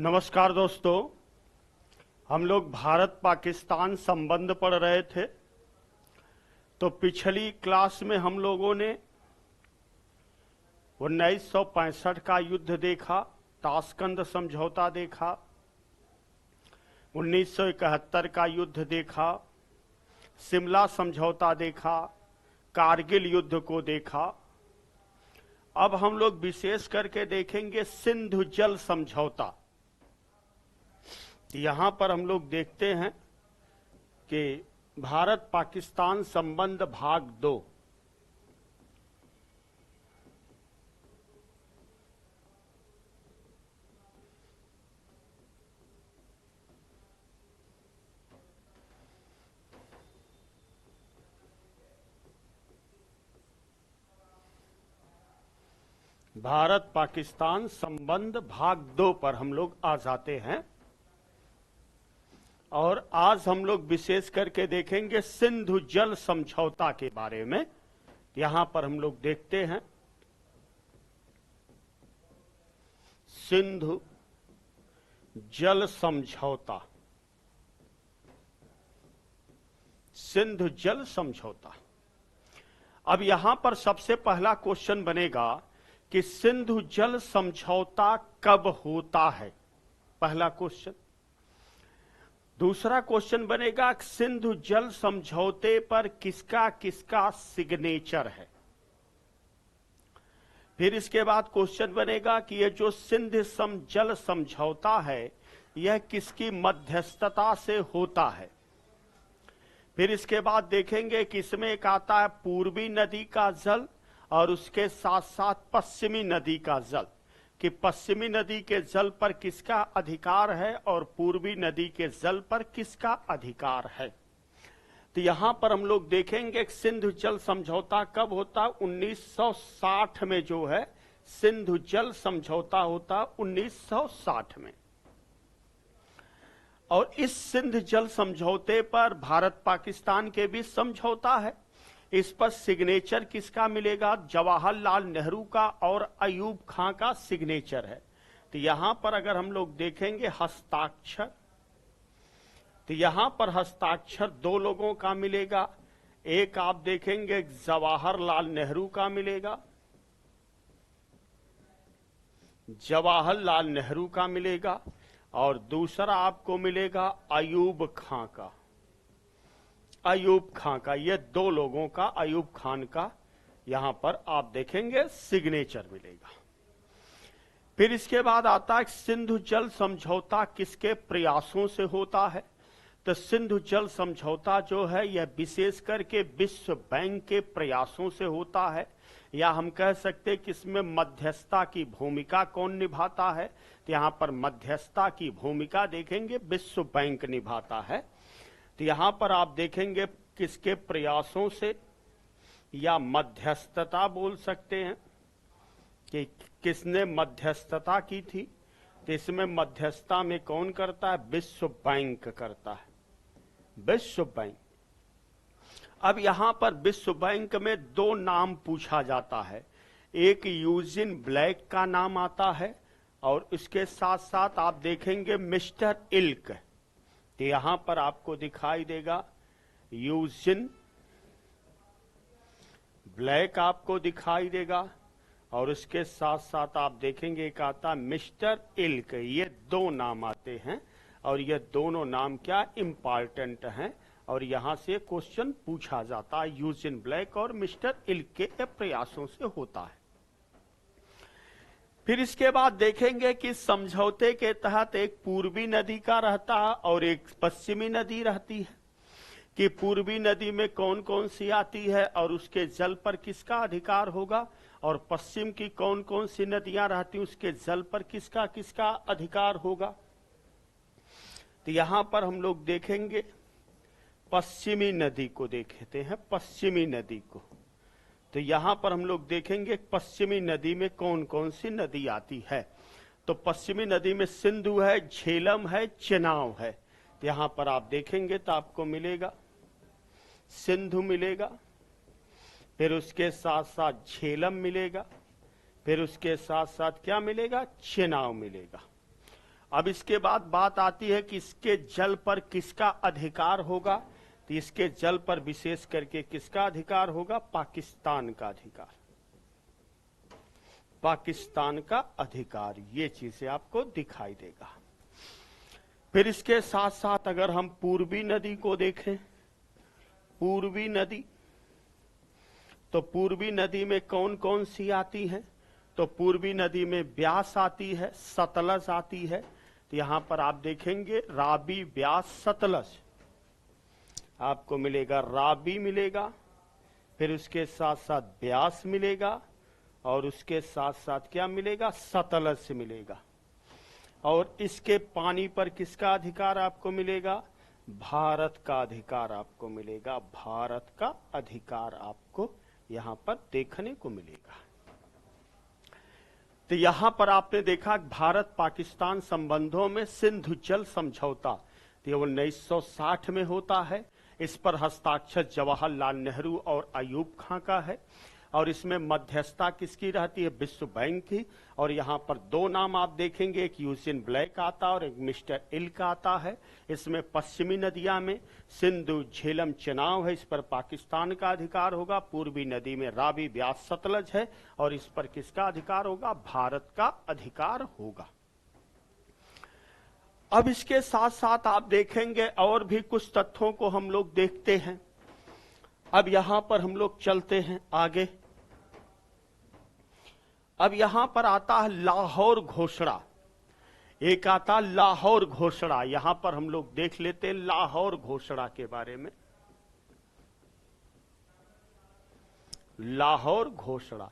नमस्कार दोस्तों, हम लोग भारत पाकिस्तान संबंध पढ़ रहे थे। तो पिछली क्लास में हम लोगों ने 1965 का युद्ध देखा, ताशकंद समझौता देखा, 1971 का युद्ध देखा, शिमला समझौता देखा, कारगिल युद्ध को देखा। अब हम लोग विशेष करके देखेंगे सिंधु जल समझौता। यहां पर हम लोग देखते हैं कि भारत पाकिस्तान संबंध भाग 2। भारत पाकिस्तान संबंध भाग 2 पर हम लोग आ जाते हैं और आज हम लोग विशेष करके देखेंगे सिंधु जल समझौता के बारे में। यहां पर हम लोग देखते हैं सिंधु जल समझौता। सिंधु जल समझौता। अब यहां पर सबसे पहला क्वेश्चन बनेगा कि सिंधु जल समझौता कब होता है, पहला क्वेश्चन। दूसरा क्वेश्चन बनेगा सिंधु जल समझौते पर किसका किसका सिग्नेचर है। फिर इसके बाद क्वेश्चन बनेगा कि ये जो सिंधु जल समझौता है यह किसकी मध्यस्थता से होता है। फिर इसके बाद देखेंगे कि इसमें एक आता है पूर्वी नदी का जल और उसके साथ साथ पश्चिमी नदी का जल, कि पश्चिमी नदी के जल पर किसका अधिकार है और पूर्वी नदी के जल पर किसका अधिकार है। तो यहां पर हम लोग देखेंगे सिंधु जल समझौता कब होता। 1960 में जो है सिंधु जल समझौता होता, 1960 में। और इस सिंधु जल समझौते पर भारत पाकिस्तान के बीच समझौता है। इस पर सिग्नेचर किसका मिलेगा, जवाहरलाल नेहरू का और अयूब खां का सिग्नेचर है। तो यहां पर अगर हम लोग देखेंगे हस्ताक्षर, तो यहां पर हस्ताक्षर दो लोगों का मिलेगा। एक आप देखेंगे जवाहरलाल नेहरू का मिलेगा, जवाहरलाल नेहरू का मिलेगा, और दूसरा आपको मिलेगा अयूब खां का। अयूब खां का, ये दो लोगों का, अयूब खान का यहां पर आप देखेंगे सिग्नेचर मिलेगा। फिर इसके बाद आता है सिंधु जल समझौता किसके प्रयासों से होता है। तो सिंधु जल समझौता जो है यह विशेष करके विश्व बैंक के प्रयासों से होता है, या हम कह सकते हैं कि इसमें मध्यस्थता की भूमिका कौन निभाता है। तो यहां पर मध्यस्थता की भूमिका देखेंगे विश्व बैंक निभाता है। तो यहां पर आप देखेंगे किसके प्रयासों से, या मध्यस्थता बोल सकते हैं कि किसने मध्यस्थता की थी। तो इसमें मध्यस्थता में कौन करता है, विश्व बैंक करता है, विश्व बैंक। अब यहां पर विश्व बैंक में दो नाम पूछा जाता है। एक यूजिन ब्लैक का नाम आता है और इसके साथ साथ आप देखेंगे मिस्टर इल्क। तो यहां पर आपको दिखाई देगा यूजिन ब्लैक आपको दिखाई देगा, और उसके साथ साथ आप देखेंगे एक आता मिस्टर इल्क। ये दो नाम आते हैं और ये दोनों नाम क्या इंपॉर्टेंट हैं, और यहां से क्वेश्चन पूछा जाता है। यूजिन ब्लैक और मिस्टर इल्क के प्रयासों से होता है। फिर इसके बाद देखेंगे कि समझौते के तहत एक पूर्वी नदी का रहता है और एक पश्चिमी नदी रहती है, कि पूर्वी नदी में कौन कौन सी आती है और उसके जल पर किसका अधिकार होगा, और पश्चिम की कौन कौन सी नदियां रहती उसके जल पर किसका किसका अधिकार होगा। तो यहां पर हम लोग देखेंगे पश्चिमी नदी को देखते हैं, पश्चिमी नदी को। तो यहां पर हम लोग देखेंगे पश्चिमी नदी में कौन कौन सी नदी आती है। तो पश्चिमी नदी में सिंधु है, झेलम है, चेनाब है। तो यहां पर आप देखेंगे तो आपको मिलेगा सिंधु मिलेगा, फिर उसके साथ साथ झेलम मिलेगा, फिर उसके साथ साथ क्या मिलेगा, चेनाब मिलेगा। अब इसके बाद बात आती है कि इसके जल पर किसका अधिकार होगा। तो इसके जल पर विशेष करके किसका अधिकार होगा? पाकिस्तान का अधिकार, पाकिस्तान का अधिकार, ये चीजें आपको दिखाई देगा। फिर इसके साथ साथ अगर हम पूर्वी नदी को देखें, पूर्वी नदी, तो पूर्वी नदी में कौन कौन सी आती हैं? तो पूर्वी नदी में ब्यास आती है, सतलज आती है। तो यहां पर आप देखेंगे रावी, ब्यास, सतलज आपको मिलेगा, रावी मिलेगा, फिर उसके साथ साथ ब्यास मिलेगा, और उसके साथ साथ क्या मिलेगा? सतलज से मिलेगा। और इसके पानी पर किसका अधिकार आपको मिलेगा? भारत का अधिकार आपको मिलेगा, भारत का अधिकार आपको यहां पर देखने को मिलेगा। तो यहां पर आपने देखा भारत पाकिस्तान संबंधों में सिंधु जल समझौता, तो ये 1960 में होता है। इस पर हस्ताक्षर जवाहरलाल नेहरू और अयूब खां का है, और इसमें मध्यस्थता किसकी रहती है? विश्व बैंक की। और यहां पर दो नाम आप देखेंगे, एक यूजिन ब्लैक आता है और एक मिस्टर इल्क आता है। इसमें पश्चिमी नदियां में सिंधु, झेलम, चेनाब है, इस पर पाकिस्तान का अधिकार होगा। पूर्वी नदी में रावी, ब्यास, सतलज है, और इस पर किसका अधिकार होगा? भारत का अधिकार होगा। अब इसके साथ साथ आप देखेंगे और भी कुछ तथ्यों को हम लोग देखते हैं। अब यहां पर हम लोग चलते हैं आगे। अब यहां पर आता है लाहौर घोषणा, एक आता लाहौर घोषणा। यहां पर हम लोग देख लेते हैं लाहौर घोषणा के बारे में। लाहौर घोषणा,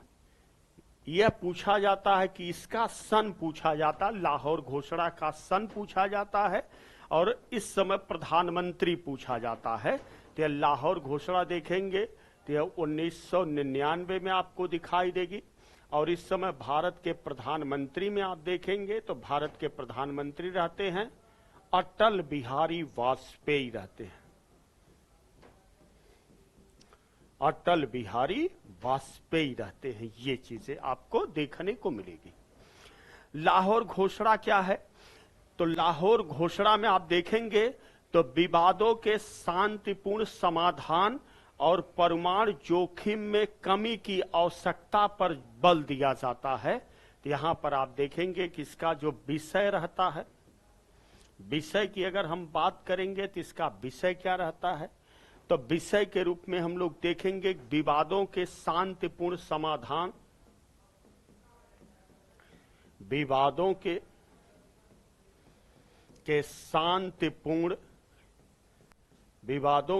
यह पूछा जाता है कि इसका सन पूछा जाता है, लाहौर घोषणा का सन पूछा जाता है, और इस समय प्रधानमंत्री पूछा जाता है। तो लाहौर घोषणा देखेंगे तो 1999 में आपको दिखाई देगी, और इस समय भारत के प्रधानमंत्री में आप देखेंगे तो भारत के प्रधानमंत्री रहते हैं अटल बिहारी वाजपेयी रहते हैं, अटल बिहारी वाजपेयी रहते हैं। ये चीजें आपको देखने को मिलेगी। लाहौर घोषणा क्या है? तो लाहौर घोषणा में आप देखेंगे तो विवादों के शांतिपूर्ण समाधान और परमाणु जोखिम में कमी की आवश्यकता पर बल दिया जाता है। तो यहां पर आप देखेंगे कि इसका जो विषय रहता है, विषय की अगर हम बात करेंगे तो इसका विषय क्या रहता है? तो विषय के रूप में हम लोग देखेंगे विवादों के शांतिपूर्ण समाधान, विवादों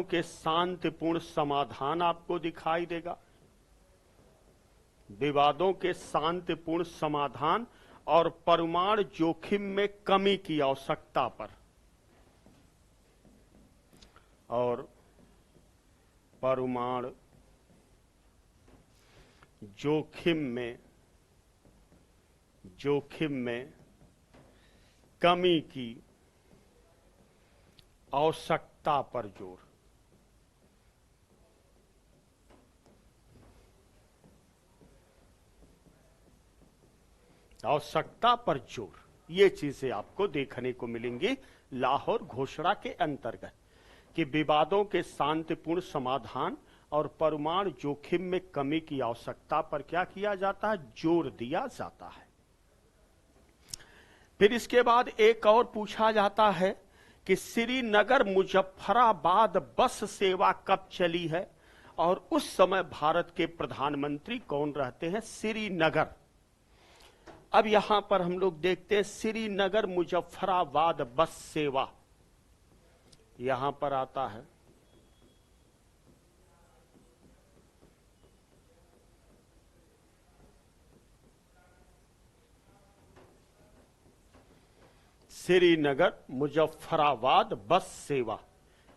के शांतिपूर्ण समाधान आपको दिखाई देगा, विवादों के शांतिपूर्ण समाधान और परमाणु जोखिम में कमी की आवश्यकता पर, और परमाणु जोखिम में कमी की आवश्यकता पर जोर। आवश्यकता पर जोर, ये चीजें आपको देखने को मिलेंगी लाहौर घोषणा के अंतर्गत, कि विवादों के शांतिपूर्ण समाधान और परमाणु जोखिम में कमी की आवश्यकता पर क्या किया जाता है? जोर दिया जाता है। फिर इसके बाद एक और पूछा जाता है कि श्रीनगर मुजफ्फराबाद बस सेवा कब चली है, और उस समय भारत के प्रधानमंत्री कौन रहते हैं? श्रीनगर। अब यहां पर हम लोग देखते हैं श्रीनगर मुजफ्फराबाद बस सेवा, यहां पर आता है श्रीनगर मुजफ्फराबाद बस सेवा,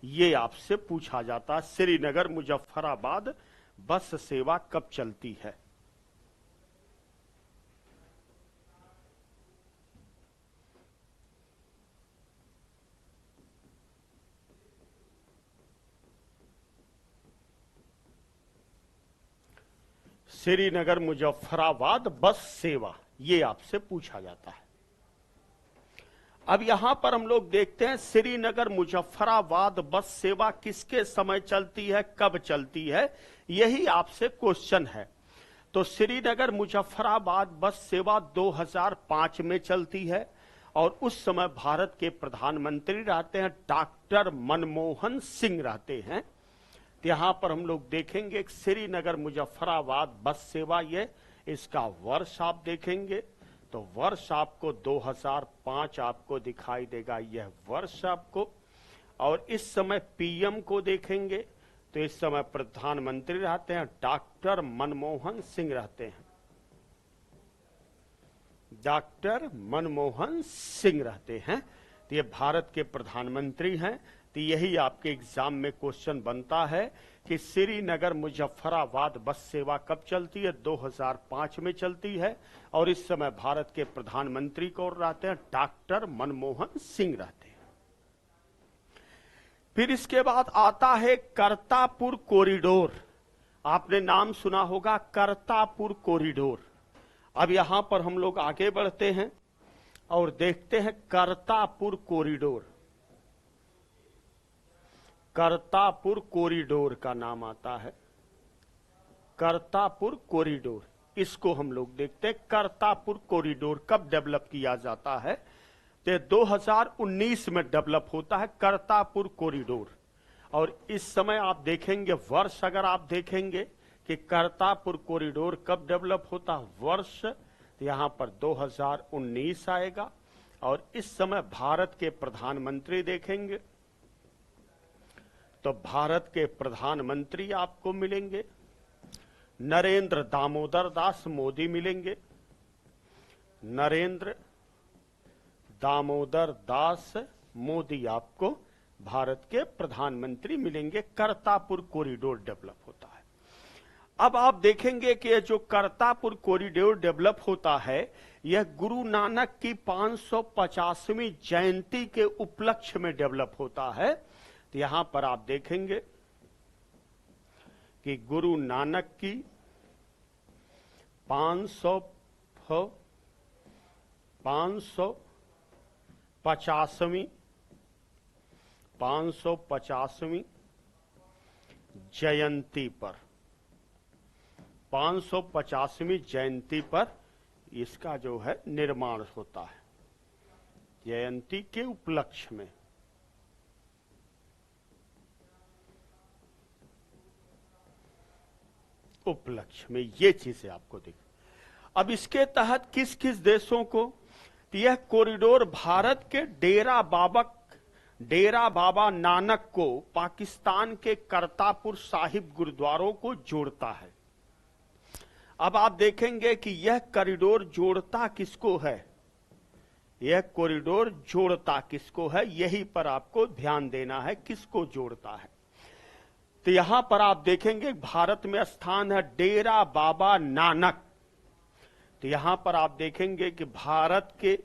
ये आपसे पूछा जाता है श्रीनगर मुजफ्फराबाद बस सेवा कब चलती है। श्रीनगर मुजफ्फराबाद बस सेवा, ये आपसे पूछा जाता है। अब यहां पर हम लोग देखते हैं श्रीनगर मुजफ्फराबाद बस सेवा किसके समय चलती है, कब चलती है, यही आपसे क्वेश्चन है। तो श्रीनगर मुजफ्फराबाद बस सेवा 2005 में चलती है और उस समय भारत के प्रधानमंत्री रहते हैं डॉक्टर मनमोहन सिंह रहते हैं। तो यहां पर हम लोग देखेंगे श्रीनगर मुजफ्फराबाद बस सेवा, ये इसका वर्ष आप देखेंगे तो वर्ष आपको 2005 आपको दिखाई देगा, यह वर्ष आपको। और इस समय पीएम को देखेंगे तो इस समय प्रधानमंत्री रहते हैं डॉक्टर मनमोहन सिंह रहते हैं, डॉक्टर मनमोहन सिंह रहते हैं। तो ये भारत के प्रधानमंत्री हैं। तो यही आपके एग्जाम में क्वेश्चन बनता है कि श्रीनगर मुजफ्फराबाद बस सेवा कब चलती है, 2005 में चलती है और इस समय भारत के प्रधानमंत्री कौन रहते हैं, डॉक्टर मनमोहन सिंह रहते हैं। फिर इसके बाद आता है करतापुर कॉरिडोर। आपने नाम सुना होगा करतापुर कॉरिडोर। अब यहां पर हम लोग आगे बढ़ते हैं और देखते हैं करतापुर कॉरिडोर। करतापुर कॉरिडोर का नाम आता है, करतापुर कॉरिडोर। इसको हम लोग देखते हैं करतापुर कॉरिडोर कब डेवलप किया जाता है, तो 2019 में डेवलप होता है करतापुर कॉरिडोर। और इस समय आप देखेंगे वर्ष, अगर आप देखेंगे कि करतापुर कॉरिडोर कब डेवलप होता है वर्ष, तो यहां पर 2019 आएगा। और इस समय भारत के प्रधानमंत्री देखेंगे तो भारत के प्रधानमंत्री आपको मिलेंगे नरेंद्र दामोदर दास मोदी मिलेंगे, नरेंद्र दामोदर दास मोदी आपको भारत के प्रधानमंत्री मिलेंगे। करतापुर कॉरिडोर डेवलप होता है। अब आप देखेंगे कि ये जो करतापुर कॉरिडोर डेवलप होता है, यह गुरु नानक की 550वीं जयंती के उपलक्ष्य में डेवलप होता है। तो यहां पर आप देखेंगे कि गुरु नानक की 550वीं जयंती पर, 550वीं जयंती पर इसका जो है निर्माण होता है, जयंती के उपलक्ष्य में। उपलक्ष्य में ये चीजें आपको दिख। अब इसके तहत किस किस देशों को, तो यह कॉरिडोर भारत के डेरा बाबा नानक को पाकिस्तान के करतापुर साहिब गुरुद्वारों को जोड़ता है। अब आप देखेंगे कि यह कॉरिडोर जोड़ता किसको है, यह कॉरिडोर जोड़ता किसको है, यही पर आपको ध्यान देना है किसको जोड़ता है। तो यहां पर आप देखेंगे भारत में स्थान है डेरा बाबा नानक। तो यहां पर आप देखेंगे कि भारत के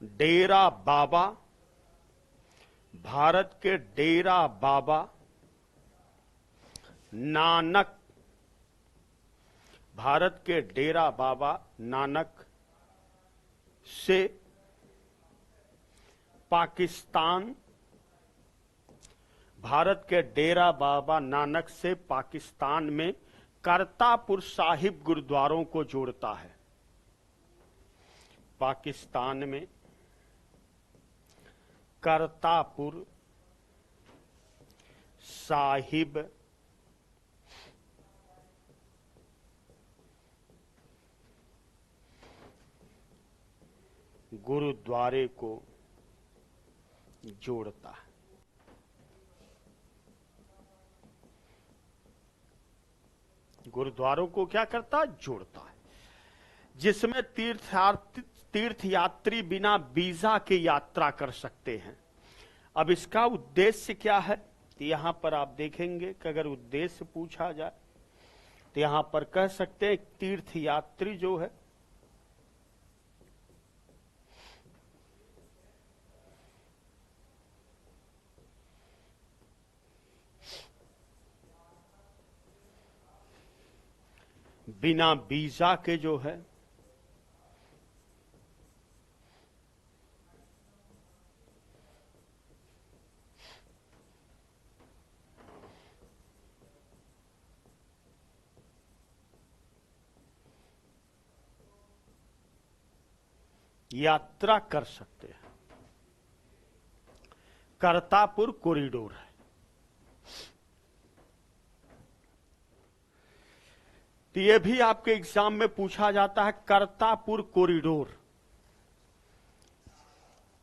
डेरा बाबा नानक, भारत के डेरा बाबा नानक से पाकिस्तान, भारत के डेरा बाबा नानक से पाकिस्तान में करतापुर साहिब गुरुद्वारों को जोड़ता है। पाकिस्तान में करतापुर साहिब गुरुद्वारे को जोड़ता है। गुरुद्वारों को क्या करता है, जोड़ता है, जिसमें तीर्थयात्री बिना वीजा के यात्रा कर सकते हैं। अब इसका उद्देश्य क्या है, तो यहां पर आप देखेंगे कि अगर उद्देश्य पूछा जाए तो यहां पर कह सकते हैं तीर्थयात्री जो है बिना वीजा के जो है यात्रा कर सकते हैं। करतापुर कॉरिडोर है। तो यह भी आपके एग्जाम में पूछा जाता है, करतापुर कॉरिडोर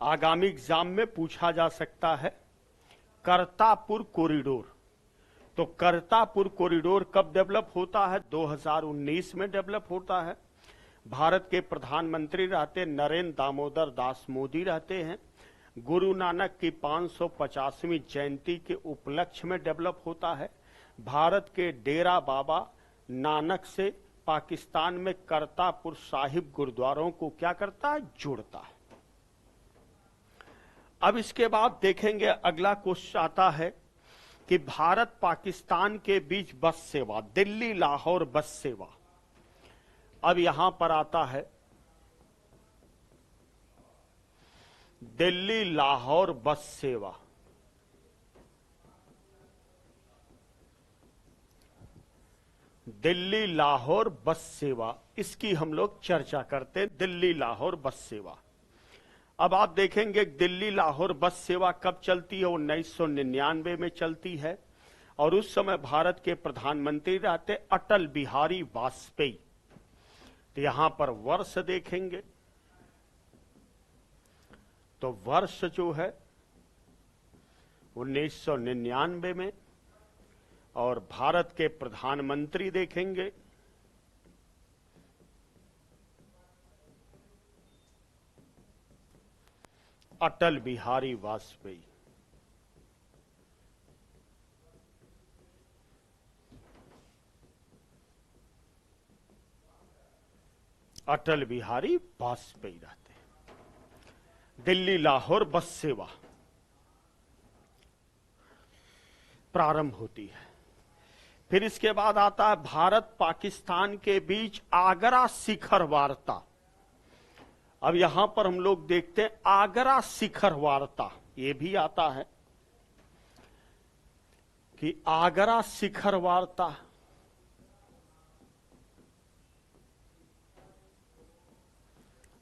आगामी एग्जाम में पूछा जा सकता है, करतापुर कॉरिडोर। तो करतापुर कॉरिडोर कब डेवलप होता है? 2019 में डेवलप होता है। भारत के प्रधानमंत्री रहते नरेंद्र दामोदर दास मोदी रहते हैं। गुरु नानक की 550वीं जयंती के उपलक्ष्य में डेवलप होता है। भारत के डेरा बाबा नानक से पाकिस्तान में करतापुर साहिब गुरुद्वारों को क्या करता है? जोड़ता है। अब इसके बाद देखेंगे, अगला क्वेश्चन आता है कि भारत पाकिस्तान के बीच बस सेवा, दिल्ली लाहौर बस सेवा। अब यहां पर आता है दिल्ली लाहौर बस सेवा। दिल्ली लाहौर बस सेवा, इसकी हम लोग चर्चा करते हैं। दिल्ली लाहौर बस सेवा। अब आप देखेंगे दिल्ली लाहौर बस सेवा कब चलती है? 1999 में चलती है और उस समय भारत के प्रधानमंत्री रहते अटल बिहारी वाजपेयी। तो यहां पर वर्ष देखेंगे तो वर्ष जो है 1999 में, और भारत के प्रधानमंत्री देखेंगे अटल बिहारी वाजपेयी। अटल बिहारी वाजपेयी रहते हैं। दिल्ली लाहौर बस सेवा प्रारंभ होती है। फिर इसके बाद आता है भारत पाकिस्तान के बीच आगरा शिखर वार्ता। अब यहां पर हम लोग देखते हैं आगरा शिखर वार्ता, ये भी आता है कि आगरा शिखर वार्ता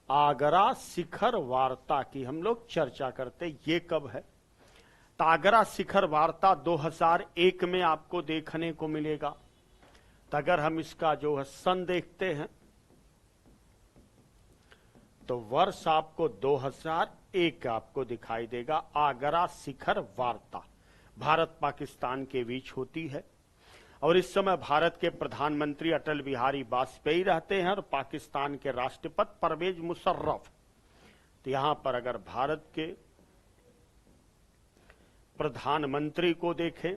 आगरा शिखर वार्ता की हम लोग चर्चा करते, ये कब है? तो आगरा शिखर वार्ता 2001 में आपको देखने को मिलेगा। तो अगर हम इसका जो है सन देखते हैं तो वर्ष आपको 2001 आपको दिखाई देगा। आगरा शिखर वार्ता भारत पाकिस्तान के बीच होती है और इस समय भारत के प्रधानमंत्री अटल बिहारी वाजपेयी रहते हैं और पाकिस्तान के राष्ट्रपति परवेज मुशर्रफ। तो यहां पर अगर भारत के प्रधानमंत्री को देखें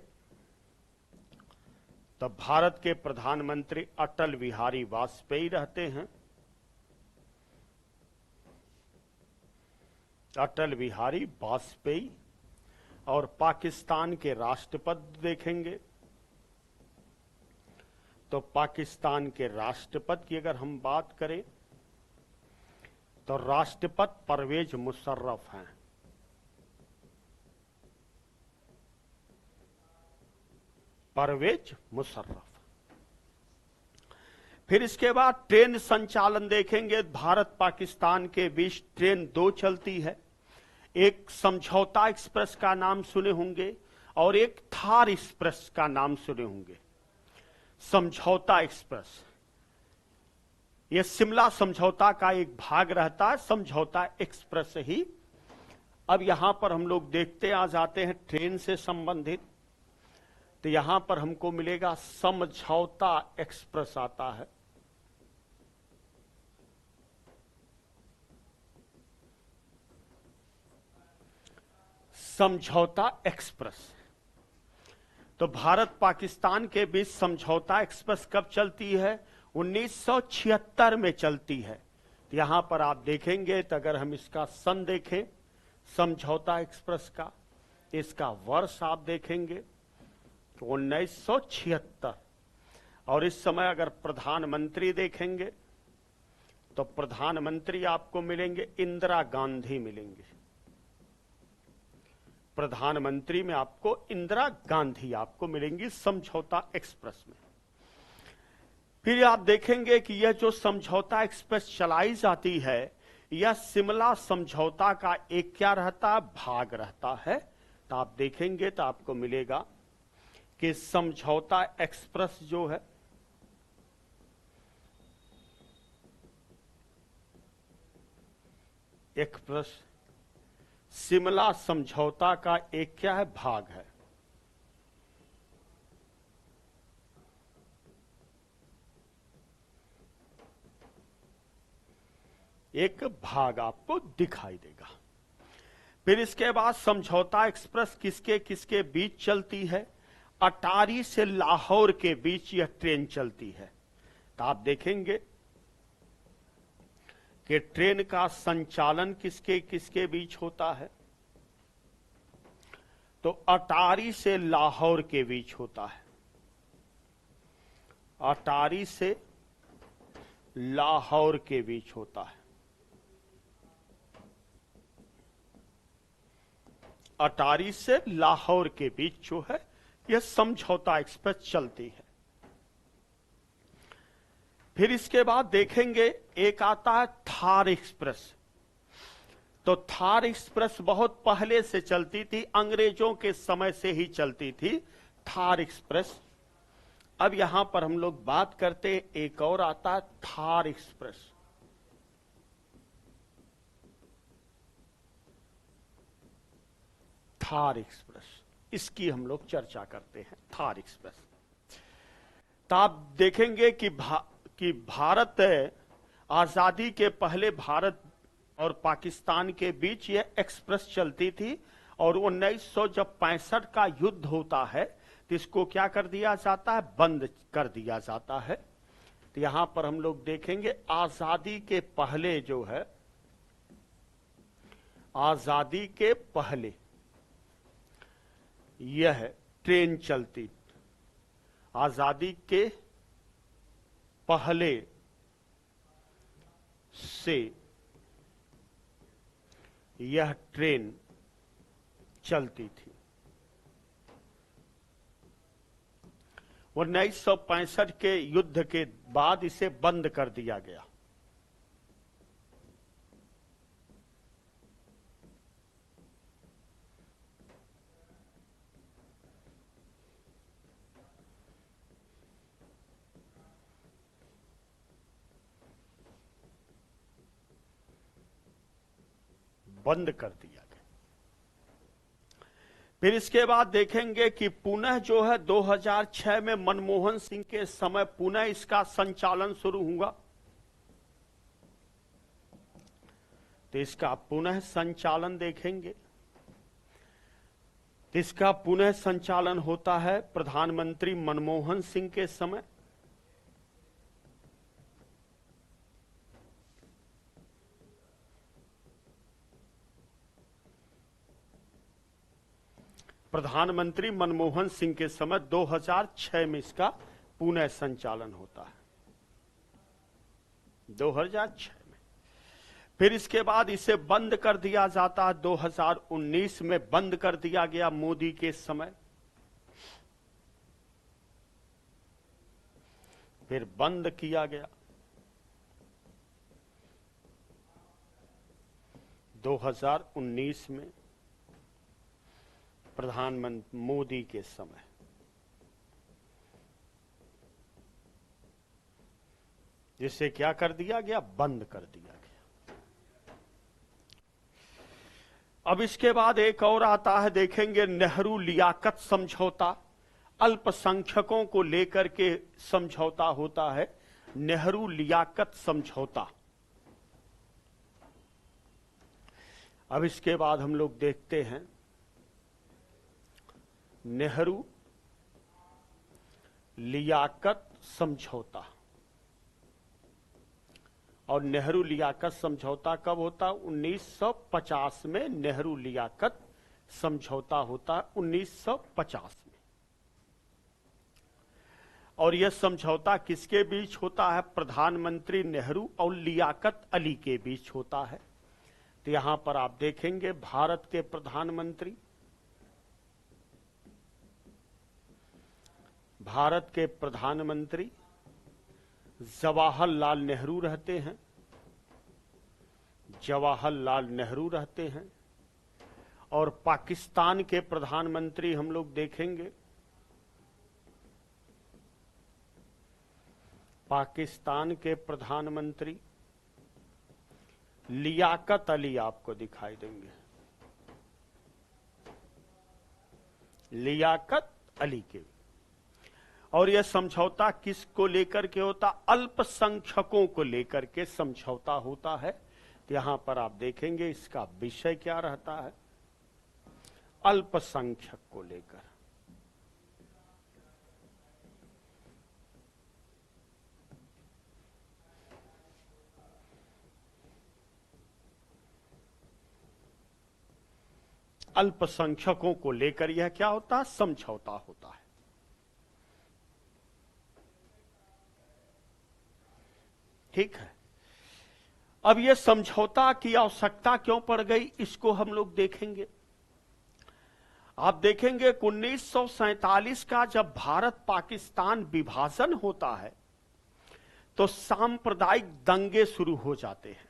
तो भारत के प्रधानमंत्री अटल बिहारी वाजपेयी रहते हैं। अटल बिहारी वाजपेयी। और पाकिस्तान के राष्ट्रपति देखेंगे तो पाकिस्तान के राष्ट्रपति की अगर हम बात करें तो राष्ट्रपति परवेज मुशर्रफ हैं। परवेज मुशर्रफ। फिर इसके बाद ट्रेन संचालन देखेंगे। भारत पाकिस्तान के बीच ट्रेन 2 चलती है। एक समझौता एक्सप्रेस का नाम सुने होंगे और एक थार एक्सप्रेस का नाम सुने होंगे। समझौता एक्सप्रेस यह शिमला समझौता का एक भाग रहता है, समझौता एक्सप्रेस ही। अब यहां पर हम लोग देखते आ जाते हैं ट्रेन से संबंधित, तो यहां पर हमको मिलेगा समझौता एक्सप्रेस आता है। समझौता एक्सप्रेस। तो भारत पाकिस्तान के बीच समझौता एक्सप्रेस कब चलती है? 1976 में चलती है। यहां पर आप देखेंगे तो अगर हम इसका सन देखें समझौता एक्सप्रेस का, इसका वर्ष आप देखेंगे तो 1976। और इस समय अगर प्रधानमंत्री देखेंगे तो प्रधानमंत्री आपको मिलेंगे इंदिरा गांधी मिलेंगे। प्रधानमंत्री में आपको इंदिरा गांधी आपको मिलेंगी समझौता एक्सप्रेस में। फिर आप देखेंगे कि यह जो समझौता एक्सप्रेस चलाई जाती है यह शिमला समझौता का एक क्या रहता है, भाग रहता है। तो आप देखेंगे तो आपको मिलेगा कि समझौता एक्सप्रेस जो है एक्सप्रेस शिमला समझौता का एक क्या है, भाग है। एक भाग आपको दिखाई देगा। फिर इसके बाद समझौता एक्सप्रेस किसके किसके बीच चलती है, अटारी से लाहौर के बीच यह ट्रेन चलती है। तो आप देखेंगे कि ट्रेन का संचालन किसके किसके बीच होता है, तो अटारी से लाहौर के बीच होता है। अटारी से लाहौर के बीच होता है। अटारी से लाहौर के बीच जो है यह समझौता एक्सप्रेस चलती है। फिर इसके बाद देखेंगे एक आता है थार एक्सप्रेस। तो थार एक्सप्रेस बहुत पहले से चलती थी, अंग्रेजों के समय से ही चलती थी थार एक्सप्रेस। अब यहां पर हम लोग बात करते हैं, एक और आता है थार एक्सप्रेस। थार एक्सप्रेस, इसकी हम लोग चर्चा करते हैं, थार एक्सप्रेस। तो आप देखेंगे कि भारत आजादी के पहले भारत और पाकिस्तान के बीच ये एक्सप्रेस चलती थी, और 1965 का युद्ध होता है तो इसको क्या कर दिया जाता है, बंद कर दिया जाता है। तो यहां पर हम लोग देखेंगे आजादी के पहले जो है, आजादी के पहले यह ट्रेन चलती, आजादी के पहले से यह ट्रेन चलती थी। 1965 के युद्ध के बाद इसे बंद कर दिया गया। बंद कर दिया गया। फिर इसके बाद देखेंगे कि पुनः जो है 2006 में मनमोहन सिंह के समय पुनः इसका संचालन शुरू हुआ। तो इसका पुनः संचालन देखेंगे, तो इसका पुनः संचालन होता है प्रधानमंत्री मनमोहन सिंह के समय। प्रधानमंत्री मनमोहन सिंह के समय 2006 में इसका पुनः संचालन होता है, 2006 में। फिर इसके बाद इसे बंद कर दिया जाता है, 2019 में बंद कर दिया गया मोदी के समय। फिर बंद किया गया 2019 में प्रधानमंत्री मोदी के समय। जिसे क्या कर दिया गया, बंद कर दिया गया। अब इसके बाद एक और आता है, देखेंगे नेहरू लियाकत समझौता। अल्पसंख्यकों को लेकर के समझौता होता है, नेहरू लियाकत समझौता। अब इसके बाद हम लोग देखते हैं नेहरू लियाकत समझौता। और नेहरू लियाकत समझौता कब होता, 1950 में नेहरू लियाकत समझौता होता है, 1950 में। और यह समझौता किसके बीच होता है, प्रधानमंत्री नेहरू और लियाकत अली के बीच होता है। तो यहां पर आप देखेंगे भारत के प्रधानमंत्री, भारत के प्रधानमंत्री जवाहरलाल नेहरू रहते हैं। जवाहरलाल नेहरू रहते हैं। और पाकिस्तान के प्रधानमंत्री हम लोग देखेंगे, पाकिस्तान के प्रधानमंत्री लियाकत अली आपको दिखाई देंगे, लियाकत अली के। और यह समझौता किसको लेकर के होता? अल्पसंख्यकों को लेकर के समझौता होता है। तो यहां पर आप देखेंगे इसका विषय क्या रहता है, अल्पसंख्यक को लेकर। अल्पसंख्यकों को लेकर यह क्या होता है? समझौता होता है। ठीक है। अब यह समझौता की आवश्यकता क्यों पड़ गई, इसको हम लोग देखेंगे। आप देखेंगे 1947 का जब भारत पाकिस्तान विभाजन होता है तो सांप्रदायिक दंगे शुरू हो जाते हैं।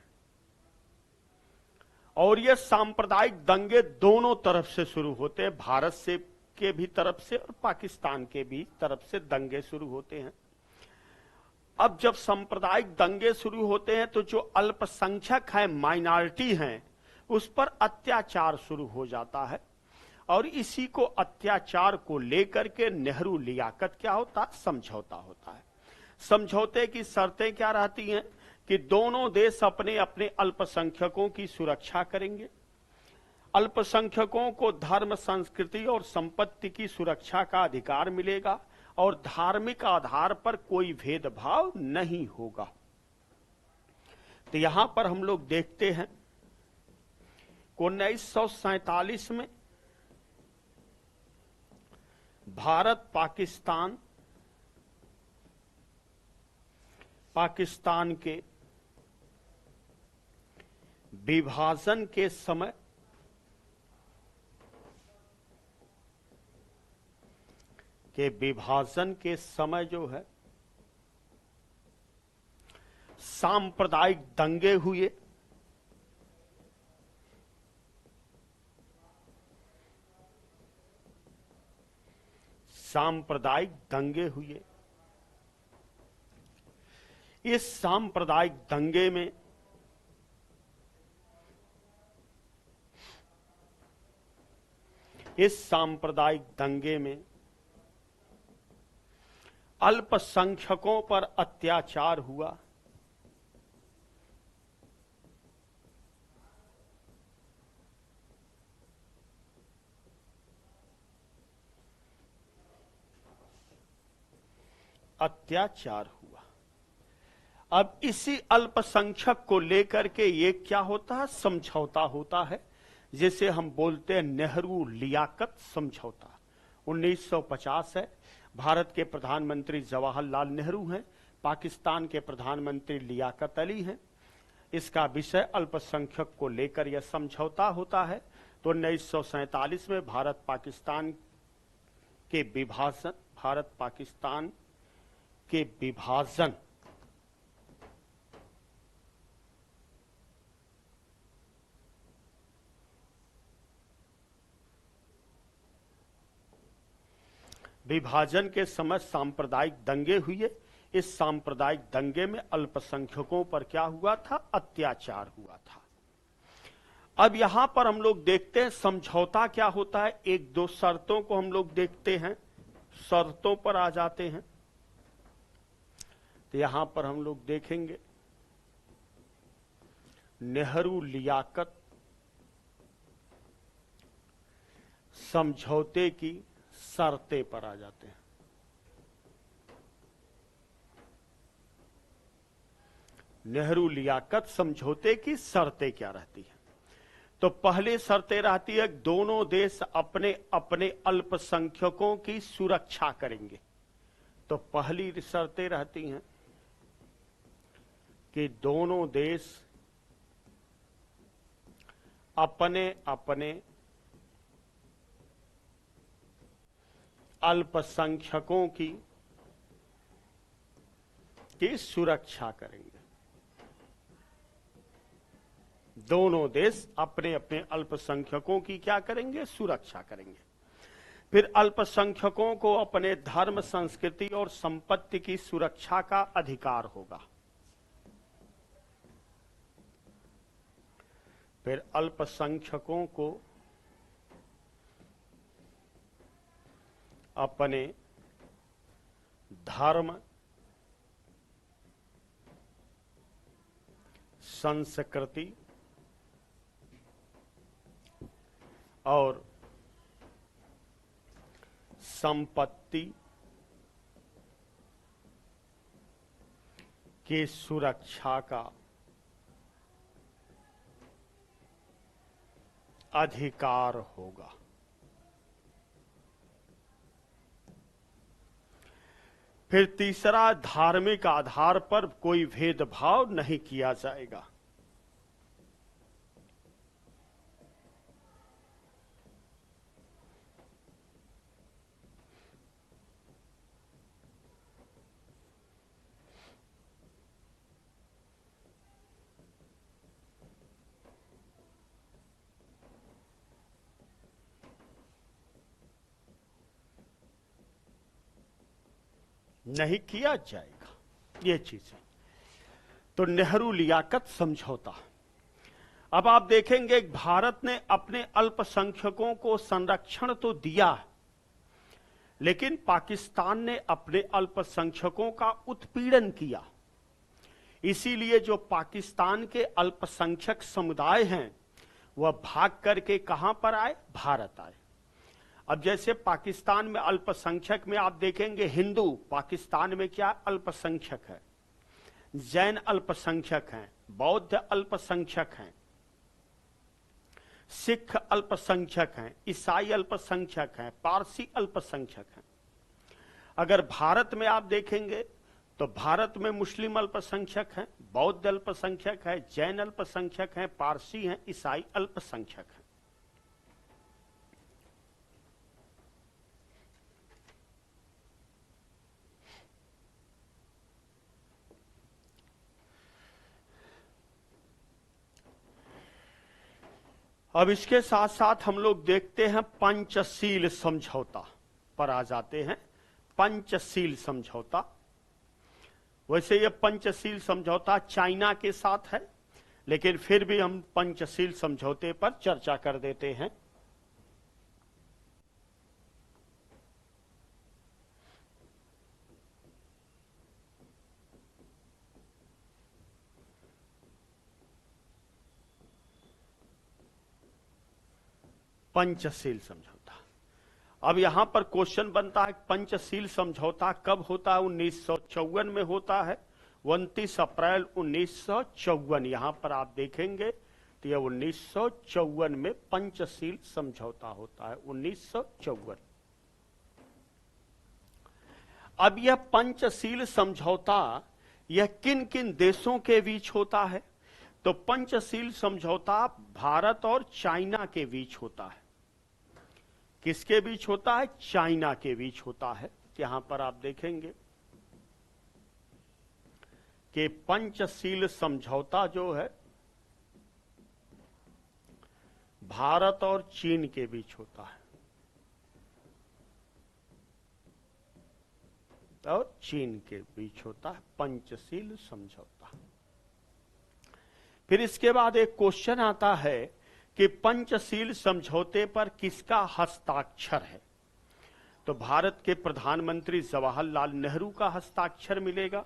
और ये सांप्रदायिक दंगे दोनों तरफ से शुरू होते हैं, भारत से के भी तरफ से और पाकिस्तान के भी तरफ से दंगे शुरू होते हैं। अब जब सांप्रदायिक दंगे शुरू होते हैं तो जो अल्पसंख्यक है, माइनॉरिटी हैं, उस पर अत्याचार शुरू हो जाता है। और इसी को अत्याचार को लेकर के नेहरू लियाकत क्या होता? समझौता होता है। समझौते की शर्तें क्या रहती हैं कि दोनों देश अपने अपने अल्पसंख्यकों की सुरक्षा करेंगे, अल्पसंख्यकों को धर्म, संस्कृति और संपत्ति की सुरक्षा का अधिकार मिलेगा और धार्मिक आधार पर कोई भेदभाव नहीं होगा। तो यहां पर हम लोग देखते हैं 1947 में भारत पाकिस्तान के विभाजन के समय जो है सांप्रदायिक दंगे हुए। सांप्रदायिक दंगे हुए। इस सांप्रदायिक दंगे में अल्पसंख्यकों पर अत्याचार हुआ। अब इसी अल्पसंख्यक को लेकर के ये क्या होता है? समझौता होता है, जिसे हम बोलते हैं नेहरू लियाकत समझौता। 1950 है। भारत के प्रधानमंत्री जवाहरलाल नेहरू हैं, पाकिस्तान के प्रधानमंत्री लियाकत अली हैं। इसका विषय अल्पसंख्यक को लेकर यह समझौता होता है। तो 1947 में भारत पाकिस्तान के विभाजन के समय सांप्रदायिक दंगे हुए। इस सांप्रदायिक दंगे में अल्पसंख्यकों पर क्या हुआ था? अत्याचार हुआ था। अब यहां पर हम लोग देखते हैं समझौता क्या होता है। एक दो शर्तों को हम लोग देखते हैं, शर्तों पर आ जाते हैं। तो यहां पर हम लोग देखेंगे नेहरू लियाकत समझौते की शर्तें पर आ जाते हैं। नेहरू लियाकत समझौते की शर्तें क्या रहती हैं? तो पहली शर्तें रहती है दोनों देश अपने अपने अल्पसंख्यकों की सुरक्षा करेंगे। तो पहली शर्तें रहती हैं कि दोनों देश अपने अपने अल्पसंख्यकों की सुरक्षा करेंगे। दोनों देश अपने अपने अल्पसंख्यकों की क्या करेंगे? सुरक्षा करेंगे। फिर अल्पसंख्यकों को अपने धर्म, संस्कृति और संपत्ति की सुरक्षा का अधिकार होगा। फिर अल्पसंख्यकों को अपने धर्म, संस्कृति और संपत्ति की सुरक्षा का अधिकार होगा। फिर तीसरा, धार्मिक आधार पर कोई भेदभाव नहीं किया जाएगा। नहीं किया जाएगा ये चीजें। तो नेहरू लियाकत समझौता। अब आप देखेंगे भारत ने अपने अल्पसंख्यकों को संरक्षण तो दिया, लेकिन पाकिस्तान ने अपने अल्पसंख्यकों का उत्पीड़न किया। इसीलिए जो पाकिस्तान के अल्पसंख्यक समुदाय हैं वह भाग करके कहां पर आए? भारत आए। अब जैसे पाकिस्तान में अल्पसंख्यक में आप देखेंगे हिंदू पाकिस्तान में क्या अल्पसंख्यक है, जैन अल्पसंख्यक हैं, बौद्ध अल्पसंख्यक हैं, सिख अल्पसंख्यक हैं, ईसाई अल्पसंख्यक हैं, पारसी अल्पसंख्यक हैं। अगर भारत में आप देखेंगे तो भारत में मुस्लिम अल्पसंख्यक हैं, बौद्ध अल्पसंख्यक है, जैन अल्पसंख्यक हैं, पारसी हैं, ईसाई अल्पसंख्यक हैं। अब इसके साथ साथ हम लोग देखते हैं पंचशील समझौता पर आ जाते हैं। पंचशील समझौता, वैसे ये पंचशील समझौता चाइना के साथ है, लेकिन फिर भी हम पंचशील समझौते पर चर्चा कर देते हैं। पंचशील समझौता। अब यहां पर क्वेश्चन बनता है पंचशील समझौता कब होता है? 1954 में होता है, 29 अप्रैल 1954। यहां पर आप देखेंगे तो यह 1954 में पंचशील समझौता होता है, 1954। अब यह पंचशील समझौता यह किन किन देशों के बीच होता है? तो पंचशील समझौता भारत और चाइना के बीच होता है। किसके बीच होता है? चाइना के बीच होता है। यहां पर आप देखेंगे कि पंचशील समझौता जो है भारत और चीन के बीच होता है, और चीन के बीच होता है पंचशील समझौता। फिर इसके बाद एक क्वेश्चन आता है कि पंचशील समझौते पर किसका हस्ताक्षर है? तो भारत के प्रधानमंत्री जवाहरलाल नेहरू का हस्ताक्षर मिलेगा।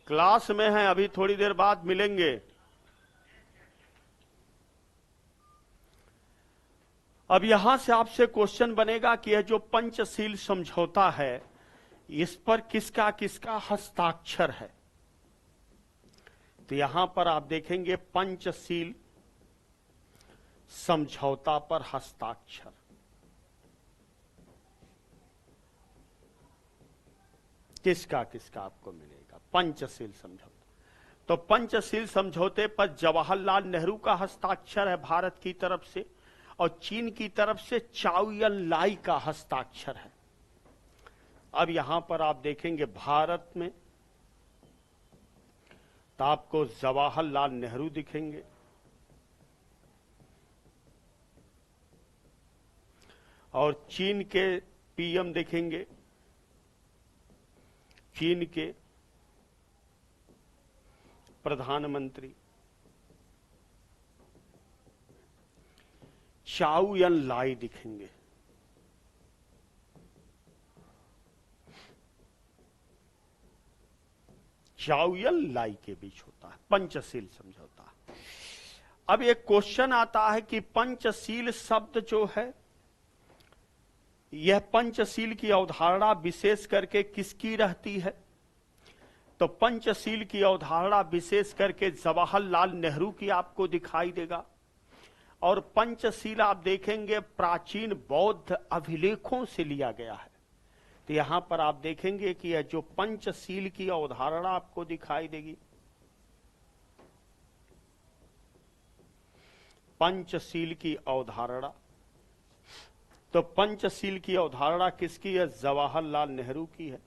क्लास में है, अभी थोड़ी देर बाद मिलेंगे। अब यहां से आपसे क्वेश्चन बनेगा कि यह जो पंचशील समझौता है इस पर किसका किसका हस्ताक्षर है? तो यहां पर आप देखेंगे पंचशील समझौता पर हस्ताक्षर किसका किसका आपको मिलेगा? पंचशील समझौता। तो पंचशील समझौते पर जवाहरलाल नेहरू का हस्ताक्षर है भारत की तरफ से, और चीन की तरफ से चाओ एन लाई का हस्ताक्षर है। अब यहां पर आप देखेंगे भारत में तो आपको जवाहरलाल नेहरू दिखेंगे, और चीन के पीएम दिखेंगे, चीन के प्रधानमंत्री चाउ एन लाई दिखेंगे। चाउ एन लाई के बीच होता है पंचशील समझौता। अब एक क्वेश्चन आता है कि पंचशील शब्द जो है, यह पंचशील की अवधारणा विशेष करके किसकी रहती है? तो पंचशील की अवधारणा विशेष करके जवाहरलाल नेहरू की आपको दिखाई देगा। और पंचशील आप देखेंगे प्राचीन बौद्ध अभिलेखों से लिया गया है। तो यहां पर आप देखेंगे कि यह जो पंचशील की अवधारणा आपको दिखाई देगी, पंचशील की अवधारणा, तो पंचशील की अवधारणा किसकी है? जवाहरलाल नेहरू की है।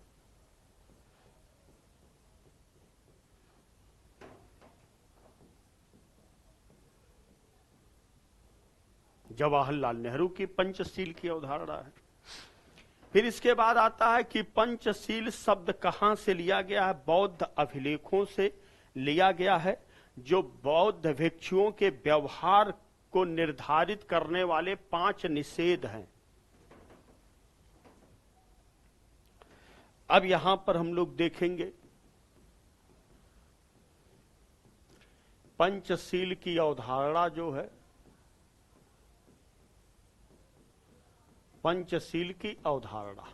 जवाहरलाल नेहरू की पंचशील की अवधारणा है। फिर इसके बाद आता है कि पंचशील शब्द कहां से लिया गया है? बौद्ध अभिलेखों से लिया गया है, जो बौद्ध भिक्षुओं के व्यवहार को निर्धारित करने वाले 5 निषेध हैं। अब यहां पर हम लोग देखेंगे पंचशील की अवधारणा जो है, पंचशील की अवधारणा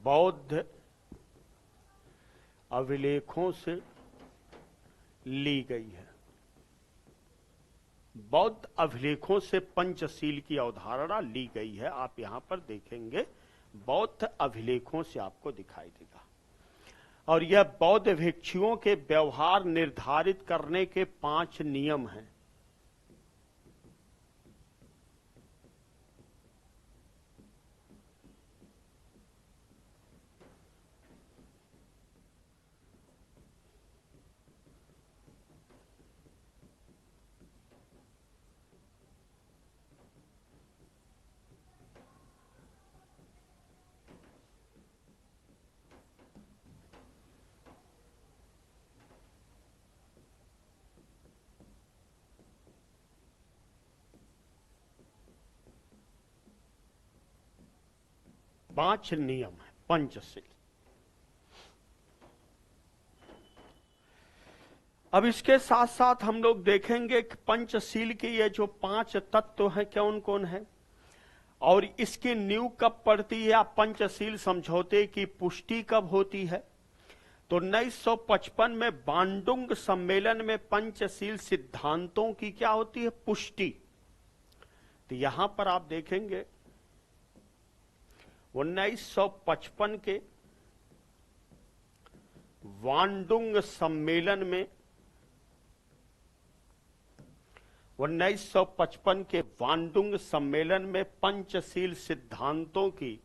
बौद्ध अभिलेखों से ली गई है। बौद्ध अभिलेखों से पंचशील की अवधारणा ली गई है। आप यहां पर देखेंगे बौद्ध अभिलेखों से आपको दिखाई देगा। और यह बौद्ध भिक्षुओं के व्यवहार निर्धारित करने के 5 नियम हैं। पांच नियम है पंचशील। अब इसके साथ साथ हम लोग देखेंगे कि पंचशील के ये जो 5 तत्व हैं कौन कौन है, और इसकी नींव कब पड़ती है, या पंचशील समझौते की पुष्टि कब होती है। तो 1955 में बांडुंग सम्मेलन में पंचशील सिद्धांतों की क्या होती है? पुष्टि। तो यहां पर आप देखेंगे 1955 के बांडुंग सम्मेलन में 1955 के बांडुंग सम्मेलन में पंचशील सिद्धांतों की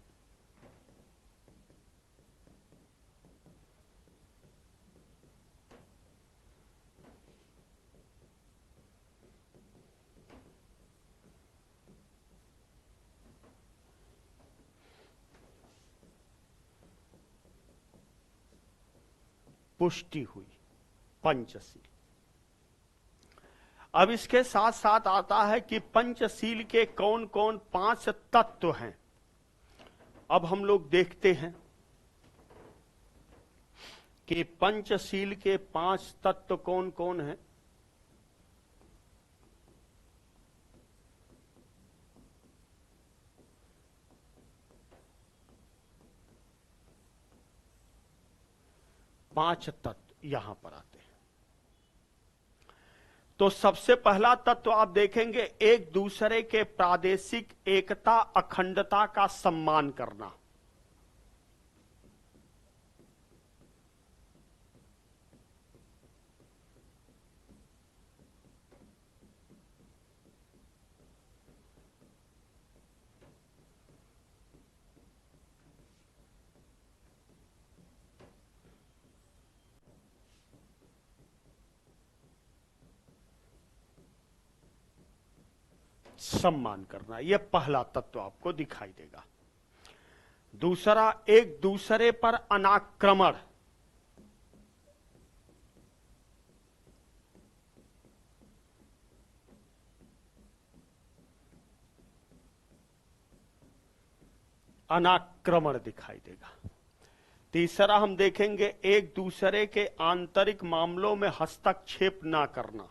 पुष्टि हुई, पंचशील। अब इसके साथ साथ आता है कि पंचशील के कौन कौन 5 तत्व हैं। अब हम लोग देखते हैं कि पंचशील के 5 तत्व कौन कौन हैं। पांच तत्व यहां पर आते हैं। तो सबसे पहला तत्व आप देखेंगे एक दूसरे के प्रादेशिक एकता अखंडता का सम्मान करना। सम्मान करना, यह पहला तत्व आपको दिखाई देगा। दूसरा, एक दूसरे पर अनाक्रमण। अनाक्रमण दिखाई देगा। तीसरा हम देखेंगे एक दूसरे के आंतरिक मामलों में हस्तक्षेप ना करना।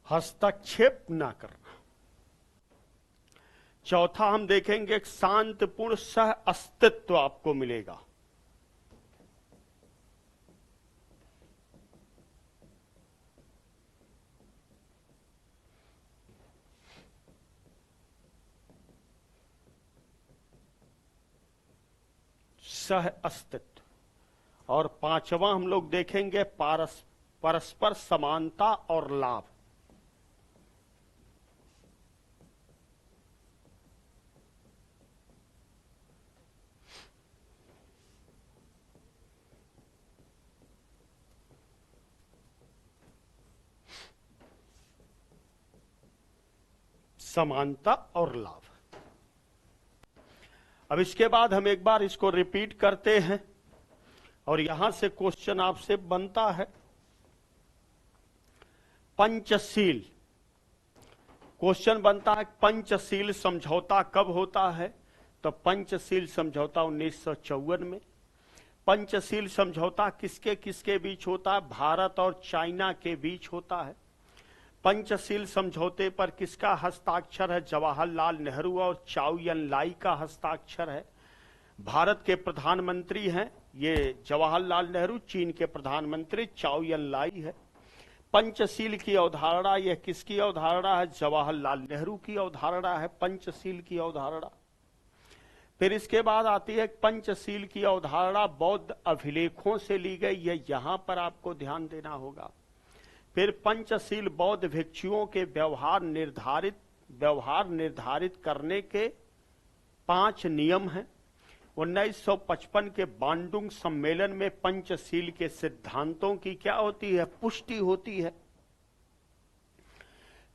हस्तक्षेप ना करना। चौथा हम देखेंगे एक शांतिपूर्ण सह अस्तित्व आपको मिलेगा। सह अस्तित्व। और पांचवा हम लोग देखेंगे परस्पर समानता और लाभ। समानता और लाभ। अब इसके बाद हम एक बार इसको रिपीट करते हैं और यहां से क्वेश्चन आपसे बनता है। पंचशील क्वेश्चन बनता है, पंचशील समझौता कब होता है? तो पंचशील समझौता 1954 में। पंचशील समझौता किसके किसके बीच होता है? भारत और चाइना के बीच होता है। पंचशील समझौते पर किसका हस्ताक्षर है? जवाहरलाल नेहरू और चाउ एन लाई का हस्ताक्षर है। भारत के प्रधानमंत्री हैं ये जवाहरलाल नेहरू, चीन के प्रधानमंत्री चाउ एन लाई है। पंचशील की अवधारणा यह किसकी अवधारणा है? जवाहरलाल नेहरू की अवधारणा है पंचशील की अवधारणा। फिर इसके बाद आती है पंचशील की अवधारणा बौद्ध अभिलेखों से ली गई है, यहां पर आपको ध्यान देना होगा। फिर पंचशील बौद्ध भिक्षुओं के व्यवहार निर्धारित करने के 5 नियम हैं। 1955 के बांडुंग सम्मेलन में पंचशील के सिद्धांतों की क्या होती है? पुष्टि होती है।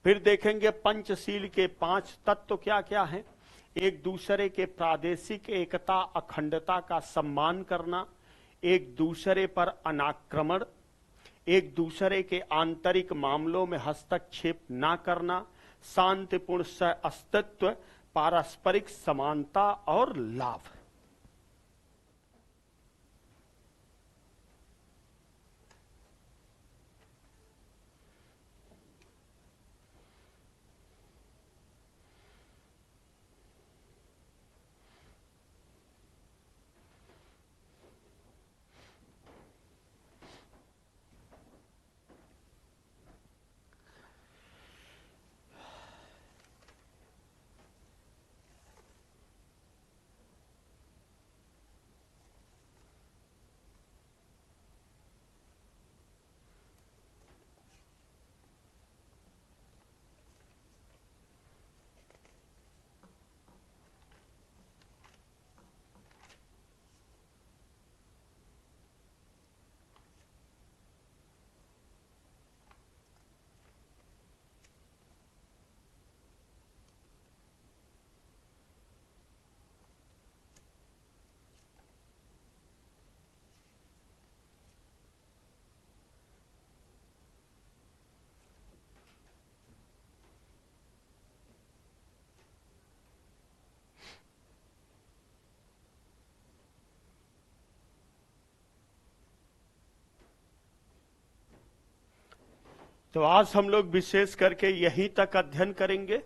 फिर देखेंगे पंचशील के 5 तत्व क्या क्या हैं। एक दूसरे के प्रादेशिक एकता अखंडता का सम्मान करना, एक दूसरे पर अनाक्रमण, एक दूसरे के आंतरिक मामलों में हस्तक्षेप ना करना, शांतिपूर्ण सह अस्तित्व, पारस्परिक समानता और लाभ। तो आज हम लोग विशेष करके यहीं तक अध्ययन करेंगे।